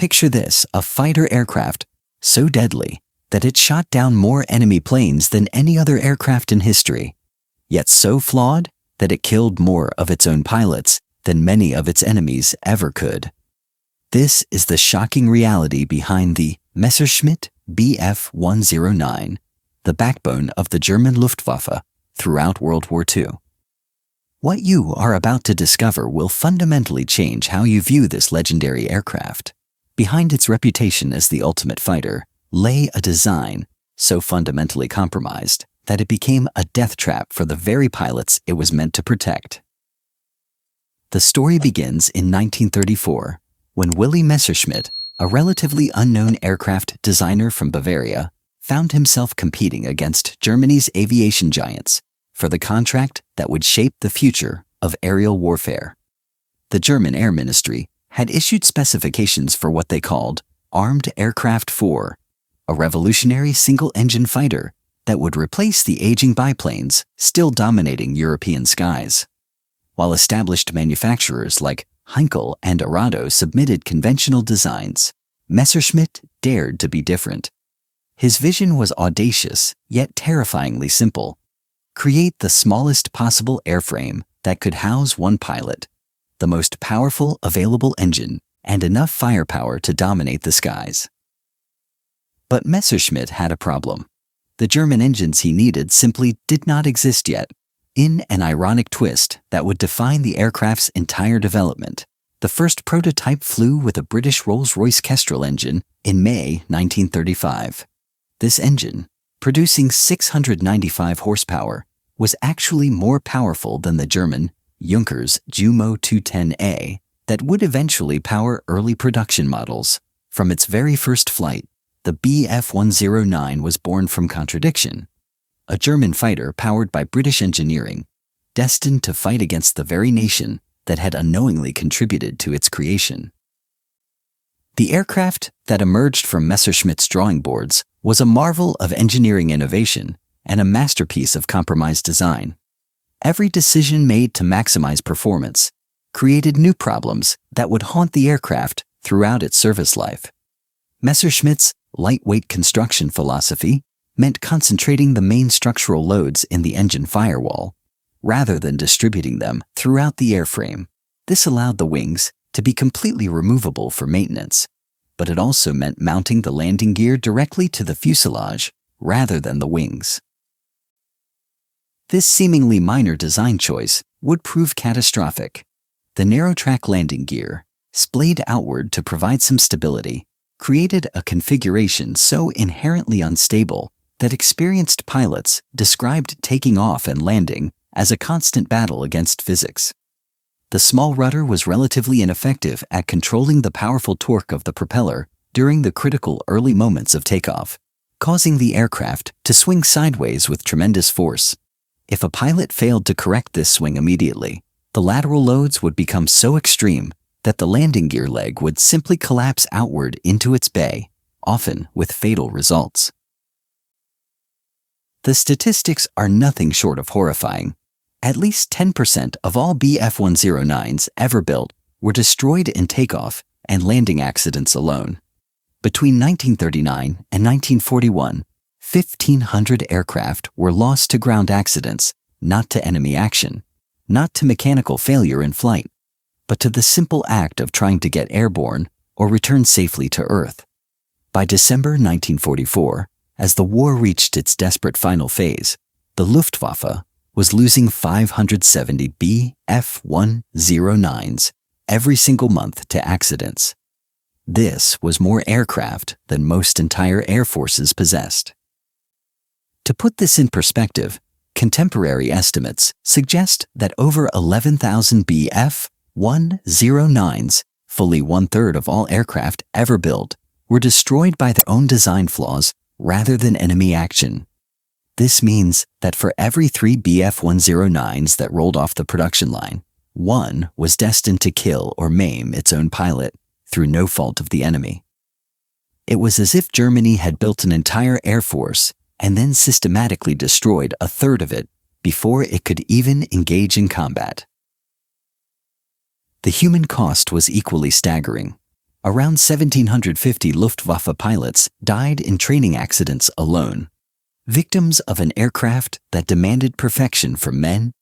Picture this, a fighter aircraft so deadly that it shot down more enemy planes than any other aircraft in history, yet so flawed that it killed more of its own pilots than many of its enemies ever could. This is the shocking reality behind the Messerschmitt Bf 109, the backbone of the German Luftwaffe throughout World War II. What you are about to discover will fundamentally change how you view this legendary aircraft. Behind its reputation as the ultimate fighter lay a design so fundamentally compromised that it became a death trap for the very pilots it was meant to protect. The story begins in 1934, when Willy Messerschmitt, a relatively unknown aircraft designer from Bavaria, found himself competing against Germany's aviation giants for the contract that would shape the future of aerial warfare. The German Air Ministry had issued specifications for what they called Armed Aircraft 4, a revolutionary single-engine fighter that would replace the aging biplanes still dominating European skies. While established manufacturers like Heinkel and Arado submitted conventional designs, Messerschmitt dared to be different. His vision was audacious, yet terrifyingly simple. Create the smallest possible airframe that could house one pilot, the most powerful available engine, and enough firepower to dominate the skies. But Messerschmitt had a problem. The German engines he needed simply did not exist yet. In an ironic twist that would define the aircraft's entire development, the first prototype flew with a British Rolls-Royce Kestrel engine in May 1935. This engine, producing 695 horsepower, was actually more powerful than the German Junkers Jumo 210A that would eventually power early production models. From its very first flight, the Bf 109 was born from contradiction. A German fighter powered by British engineering, destined to fight against the very nation that had unknowingly contributed to its creation. The aircraft that emerged from Messerschmitt's drawing boards was a marvel of engineering innovation and a masterpiece of compromised design. Every decision made to maximize performance created new problems that would haunt the aircraft throughout its service life. Messerschmitt's lightweight construction philosophy meant concentrating the main structural loads in the engine firewall, rather than distributing them throughout the airframe. This allowed the wings to be completely removable for maintenance, but it also meant mounting the landing gear directly to the fuselage rather than the wings. This seemingly minor design choice would prove catastrophic. The narrow-track landing gear, splayed outward to provide some stability, created a configuration so inherently unstable that experienced pilots described taking off and landing as a constant battle against physics. The small rudder was relatively ineffective at controlling the powerful torque of the propeller during the critical early moments of takeoff, causing the aircraft to swing sideways with tremendous force. If a pilot failed to correct this swing immediately, the lateral loads would become so extreme that the landing gear leg would simply collapse outward into its bay, often with fatal results. The statistics are nothing short of horrifying. At least 10% of all Bf 109s ever built were destroyed in takeoff and landing accidents alone. Between 1939 and 1941, 1,500 aircraft were lost to ground accidents, not to enemy action, not to mechanical failure in flight, but to the simple act of trying to get airborne or return safely to Earth. By December 1944, as the war reached its desperate final phase, the Luftwaffe was losing 570 Bf 109s every single month to accidents. This was more aircraft than most entire air forces possessed. To put this in perspective, contemporary estimates suggest that over 11,000 Bf 109s, fully one-third of all aircraft ever built, were destroyed by their own design flaws rather than enemy action. This means that for every 3 Bf 109s that rolled off the production line, one was destined to kill or maim its own pilot through no fault of the enemy. It was as if Germany had built an entire air force and then systematically destroyed a third of it before it could even engage in combat. The human cost was equally staggering. Around 1,750 Luftwaffe pilots died in training accidents alone, victims of an aircraft that demanded perfection from men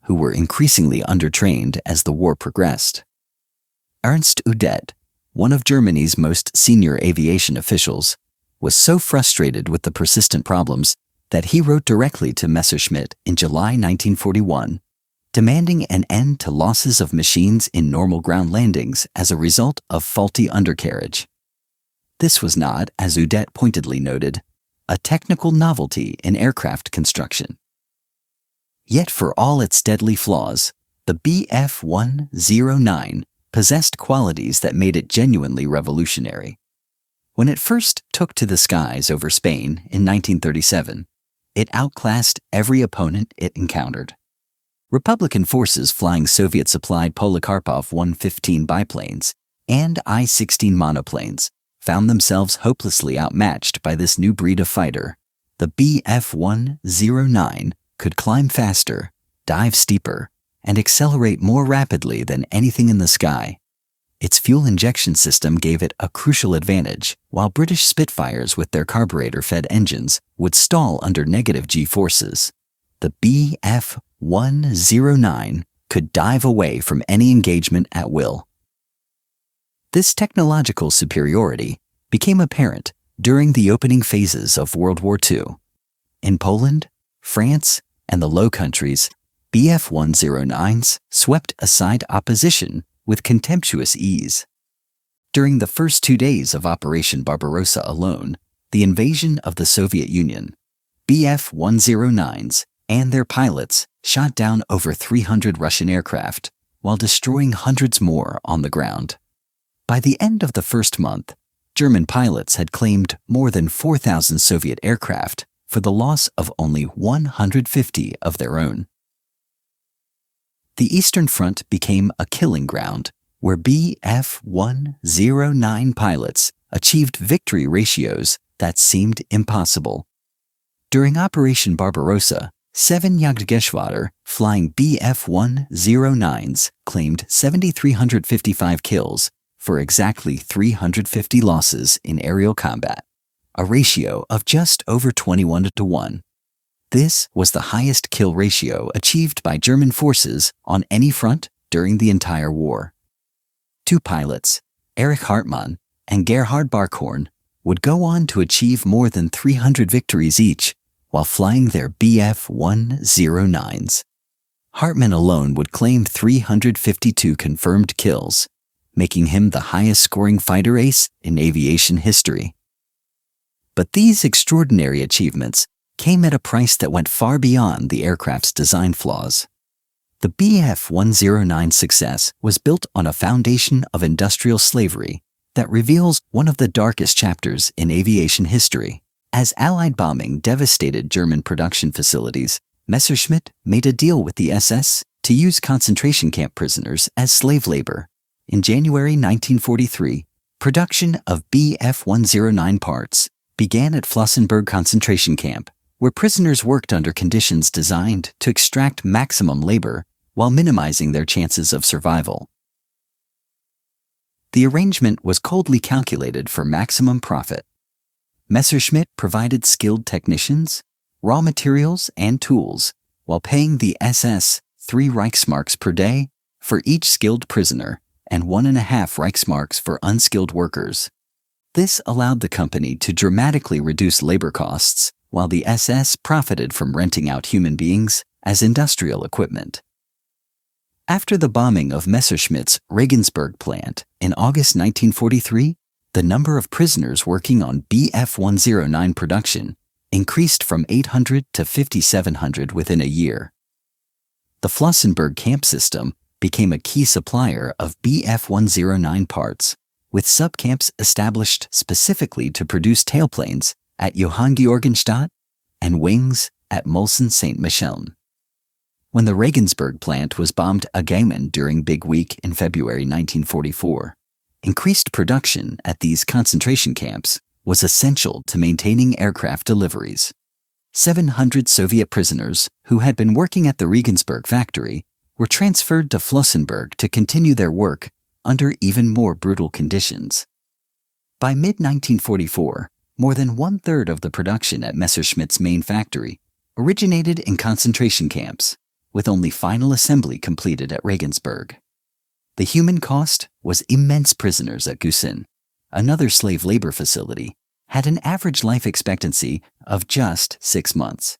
who were increasingly undertrained as the war progressed. Ernst Udet, one of Germany's most senior aviation officials, was so frustrated with the persistent problems that he wrote directly to Messerschmitt in July 1941, demanding an end to losses of machines in normal ground landings as a result of faulty undercarriage. This was not, as Udet pointedly noted, a technical novelty in aircraft construction. Yet for all its deadly flaws, the Bf-109 possessed qualities that made it genuinely revolutionary. When it first took to the skies over Spain in 1937, it outclassed every opponent it encountered. Republican forces flying Soviet-supplied Polikarpov 115 biplanes and I-16 monoplanes found themselves hopelessly outmatched by this new breed of fighter. The Bf-109 could climb faster, dive steeper, and accelerate more rapidly than anything in the sky. Its fuel injection system gave it a crucial advantage, while British Spitfires with their carburetor-fed engines would stall under negative G-forces. The Bf-109 could dive away from any engagement at will. This technological superiority became apparent during the opening phases of World War II. In Poland, France, and the Low Countries, Bf-109s swept aside opposition with contemptuous ease. During the first 2 days of Operation Barbarossa alone, the invasion of the Soviet Union, Bf-109s and their pilots shot down over 300 Russian aircraft while destroying hundreds more on the ground. By the end of the first month, German pilots had claimed more than 4,000 Soviet aircraft for the loss of only 150 of their own. The Eastern Front became a killing ground where Bf-109 pilots achieved victory ratios that seemed impossible. During Operation Barbarossa, 7 Jagdgeschwader flying Bf-109s claimed 7,355 kills for exactly 350 losses in aerial combat, a ratio of just over 21-1. This was the highest kill ratio achieved by German forces on any front during the entire war. 2 pilots, Erich Hartmann and Gerhard Barkhorn, would go on to achieve more than 300 victories each while flying their Bf-109s. Hartmann alone would claim 352 confirmed kills, making him the highest-scoring fighter ace in aviation history. But these extraordinary achievements came at a price that went far beyond the aircraft's design flaws. The Bf-109's success was built on a foundation of industrial slavery that reveals one of the darkest chapters in aviation history. As Allied bombing devastated German production facilities, Messerschmitt made a deal with the SS to use concentration camp prisoners as slave labor. In January 1943, production of Bf-109 parts began at Flossenburg concentration camp, where prisoners worked under conditions designed to extract maximum labor while minimizing their chances of survival. The arrangement was coldly calculated for maximum profit. Messerschmitt provided skilled technicians, raw materials, and tools, while paying the SS 3 Reichsmarks per day for each skilled prisoner and 1.5 Reichsmarks for unskilled workers. This allowed the company to dramatically reduce labor costs, while the SS profited from renting out human beings as industrial equipment. After the bombing of Messerschmitt's Regensburg plant in August 1943, the number of prisoners working on Bf-109 production increased from 800 to 5,700 within a year. The Flossenburg camp system became a key supplier of Bf-109 parts, with subcamps established specifically to produce tailplanes at Johanngeorgenstadt and wings at Molsen-Saint-Michel. When the Regensburg plant was bombed again during Big Week in February 1944, increased production at these concentration camps was essential to maintaining aircraft deliveries. 700 Soviet prisoners who had been working at the Regensburg factory were transferred to Flossenburg to continue their work under even more brutal conditions. By mid-1944, more than one-third of the production at Messerschmitt's main factory originated in concentration camps, with only final assembly completed at Regensburg. The human cost was immense. Prisoners at Gusen, another slave labor facility, had an average life expectancy of just 6 months.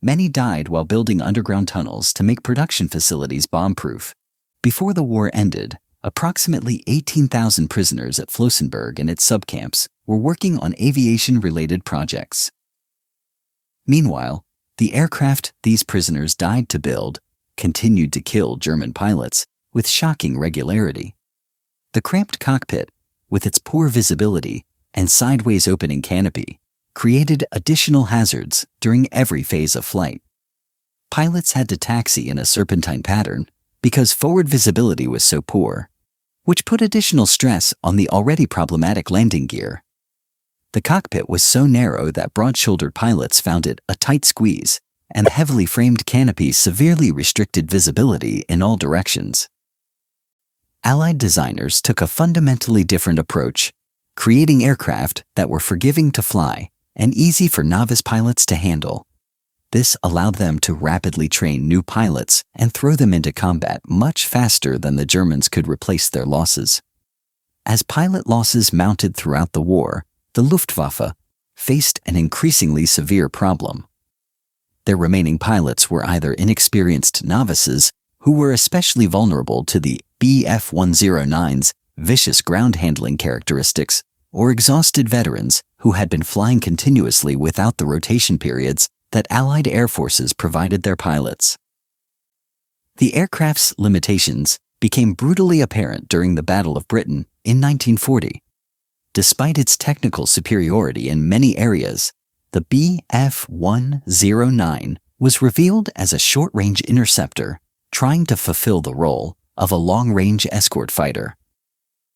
Many died while building underground tunnels to make production facilities bomb-proof. Before the war ended, approximately 18,000 prisoners at Flossenburg and its subcamps were working on aviation-related projects. Meanwhile, the aircraft these prisoners died to build continued to kill German pilots with shocking regularity. The cramped cockpit, with its poor visibility and sideways opening canopy, created additional hazards during every phase of flight. Pilots had to taxi in a serpentine pattern because forward visibility was so poor, which put additional stress on the already problematic landing gear. The cockpit was so narrow that broad-shouldered pilots found it a tight squeeze, and the heavily framed canopy severely restricted visibility in all directions. Allied designers took a fundamentally different approach, creating aircraft that were forgiving to fly and easy for novice pilots to handle. This allowed them to rapidly train new pilots and throw them into combat much faster than the Germans could replace their losses. As pilot losses mounted throughout the war, the Luftwaffe faced an increasingly severe problem. Their remaining pilots were either inexperienced novices who were especially vulnerable to the Bf-109's vicious ground handling characteristics, or exhausted veterans who had been flying continuously without the rotation periods that Allied air forces provided their pilots. The aircraft's limitations became brutally apparent during the Battle of Britain in 1940. Despite its technical superiority in many areas, the Bf-109 was revealed as a short-range interceptor trying to fulfill the role of a long-range escort fighter.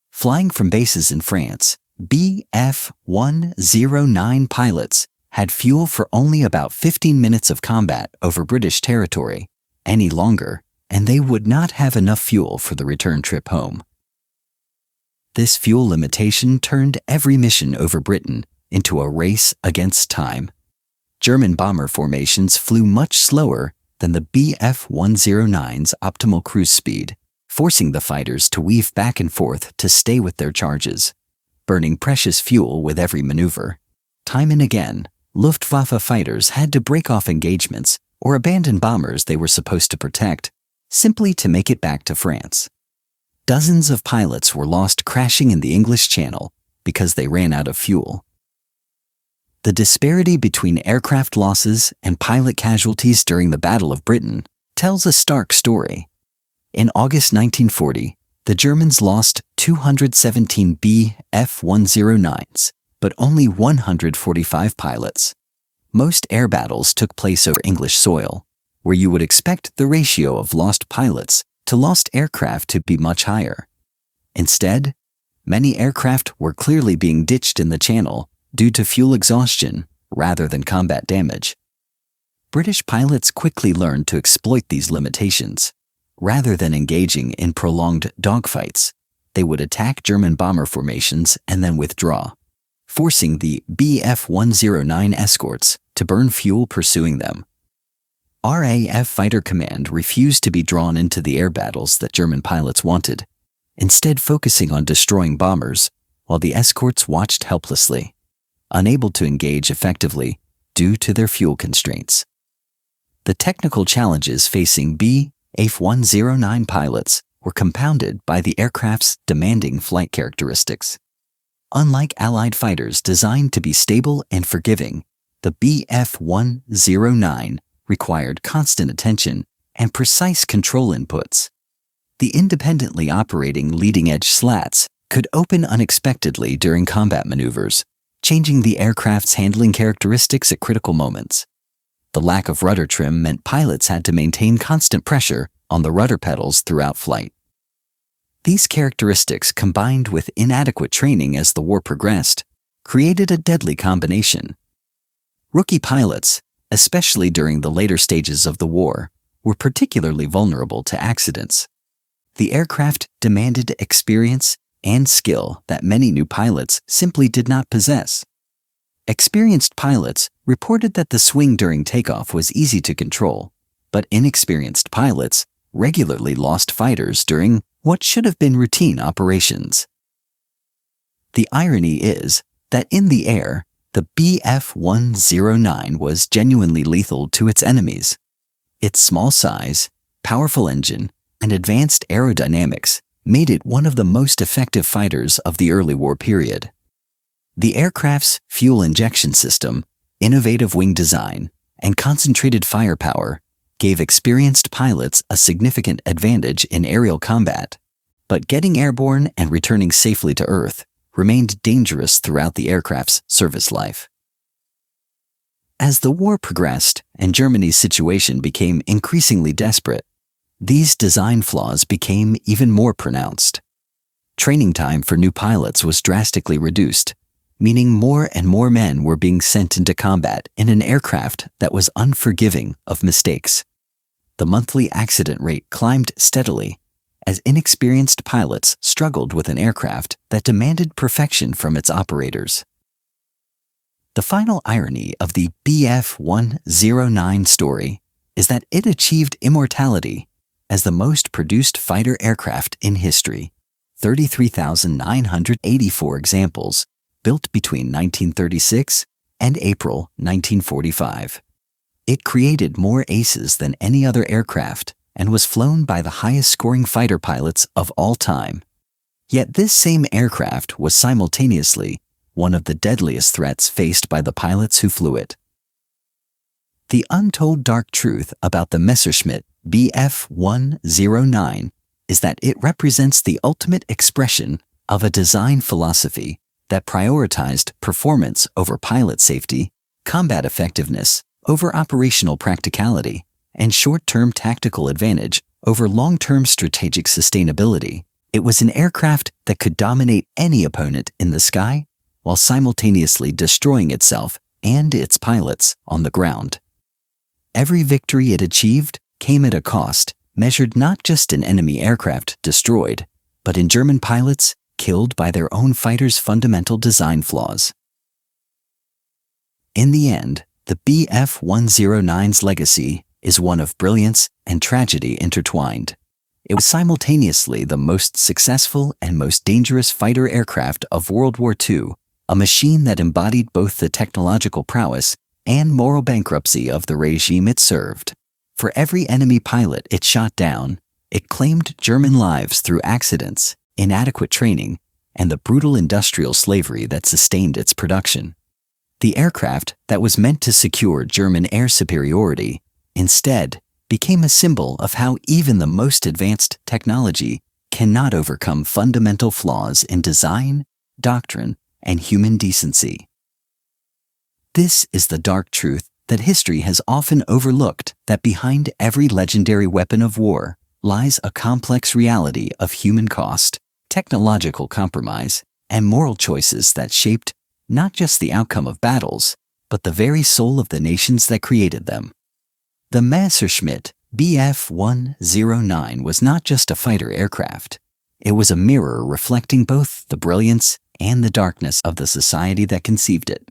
Flying from bases in France, Bf-109 pilots had fuel for only about 15 minutes of combat over British territory. Any longer, and they would not have enough fuel for the return trip home. This fuel limitation turned every mission over Britain into a race against time. German bomber formations flew much slower than the Bf-109's optimal cruise speed, forcing the fighters to weave back and forth to stay with their charges, burning precious fuel with every maneuver. Time and again, Luftwaffe fighters had to break off engagements or abandon bombers they were supposed to protect, simply to make it back to France. Dozens of pilots were lost crashing in the English Channel because they ran out of fuel. The disparity between aircraft losses and pilot casualties during the Battle of Britain tells a stark story. In August 1940, the Germans lost 217 Bf-109s, but only 145 pilots. Most air battles took place over English soil, where you would expect the ratio of lost pilots to lost aircraft to be much higher. Instead, many aircraft were clearly being ditched in the Channel due to fuel exhaustion rather than combat damage. British pilots quickly learned to exploit these limitations. Rather than engaging in prolonged dogfights, they would attack German bomber formations and then withdraw, forcing the Bf-109 escorts to burn fuel pursuing them. RAF Fighter Command refused to be drawn into the air battles that German pilots wanted, instead focusing on destroying bombers while the escorts watched helplessly, unable to engage effectively due to their fuel constraints. The technical challenges facing Bf-109 pilots were compounded by the aircraft's demanding flight characteristics. Unlike Allied fighters designed to be stable and forgiving, the Bf-109 required constant attention and precise control inputs. The independently operating leading-edge slats could open unexpectedly during combat maneuvers, changing the aircraft's handling characteristics at critical moments. The lack of rudder trim meant pilots had to maintain constant pressure on the rudder pedals throughout flight. These characteristics, combined with inadequate training as the war progressed, created a deadly combination. Rookie pilots, especially during the later stages of the war, were particularly vulnerable to accidents. The aircraft demanded experience and skill that many new pilots simply did not possess. Experienced pilots reported that the swing during takeoff was easy to control, but inexperienced pilots regularly lost fighters during what should have been routine operations. The irony is that in the air, the Bf-109 was genuinely lethal to its enemies. Its small size, powerful engine, and advanced aerodynamics made it one of the most effective fighters of the early war period. The aircraft's fuel injection system, innovative wing design, and concentrated firepower gave experienced pilots a significant advantage in aerial combat, but getting airborne and returning safely to Earth remained dangerous throughout the aircraft's service life. As the war progressed and Germany's situation became increasingly desperate, these design flaws became even more pronounced. Training time for new pilots was drastically reduced, meaning more and more men were being sent into combat in an aircraft that was unforgiving of mistakes. The monthly accident rate climbed steadily as inexperienced pilots struggled with an aircraft that demanded perfection from its operators. The final irony of the Bf-109 story is that it achieved immortality as the most produced fighter aircraft in history, 33,984 examples, built between 1936 and April 1945. It created more aces than any other aircraft and was flown by the highest-scoring fighter pilots of all time. Yet this same aircraft was simultaneously one of the deadliest threats faced by the pilots who flew it. The untold dark truth about the Messerschmitt Bf-109 is that it represents the ultimate expression of a design philosophy that prioritized performance over pilot safety, combat effectiveness over operational practicality, and short-term tactical advantage over long-term strategic sustainability. It was an aircraft that could dominate any opponent in the sky while simultaneously destroying itself and its pilots on the ground. Every victory it achieved came at a cost, measured not just in enemy aircraft destroyed, but in German pilots killed by their own fighters' fundamental design flaws. In the end, the Bf-109's legacy is one of brilliance and tragedy intertwined. It was simultaneously the most successful and most dangerous fighter aircraft of World War II, a machine that embodied both the technological prowess and moral bankruptcy of the regime it served. For every enemy pilot it shot down, it claimed German lives through accidents, inadequate training, and the brutal industrial slavery that sustained its production. The aircraft that was meant to secure German air superiority instead became a symbol of how even the most advanced technology cannot overcome fundamental flaws in design, doctrine, and human decency. This is the dark truth that history has often overlooked, that behind every legendary weapon of war lies a complex reality of human cost, technological compromise, and moral choices that shaped not just the outcome of battles, but the very soul of the nations that created them. The Messerschmitt Bf-109 was not just a fighter aircraft. It was a mirror reflecting both the brilliance and the darkness of the society that conceived it.